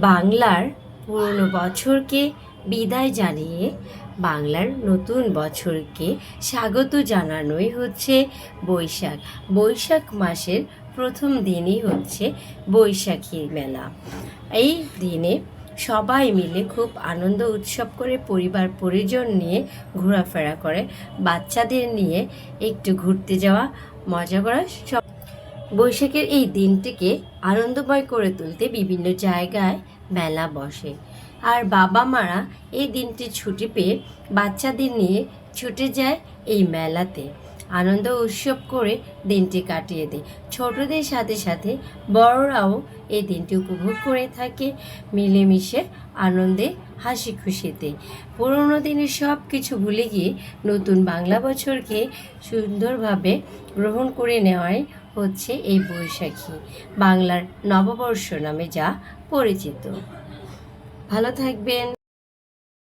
বাংলার পুরনো বছরকে বিদায় জানিয়ে বাংলার নতুন বছরকে স্বাগত জানানোই হচ্ছে বৈশাখ। বৈশাখ মাসের প্রথম দিনই হচ্ছে বৈশাখী মেলা। এই দিনে সবাই মিলে খুব আনন্দ উৎসব করে, পরিবার পরিজন নিয়ে ঘোরাফেরা করে, বাচ্চাদের নিয়ে একটু ঘুরতে যাওয়া, মজা করা। বৈশাখের এই দিনটিকে আনন্দময় করে তুলতে বিভিন্ন জায়গায় মেলা বসে। আর বাবা মারা এই দিনটি ছুটি পেয়ে বাচ্চাদের নিয়ে ছুটে যায় এই মেলাতে, আনন্দ উৎসব করে দিনটি কাটিয়ে দেয়। ছোটদের সাথে সাথে বড়রাও এই দিনটি উপভোগ করে থাকে, মিলেমিশে আনন্দে হাসি খুশিতে। পুরোনো দিনের সব কিছু ভুলে গিয়ে নতুন বাংলা বছরকে সুন্দরভাবে গ্রহণ করে নেওয়াই হচ্ছে এই বৈশাখী, বাংলার নববর্ষ নামে যা পরিচিত। ভালো থাকবেন।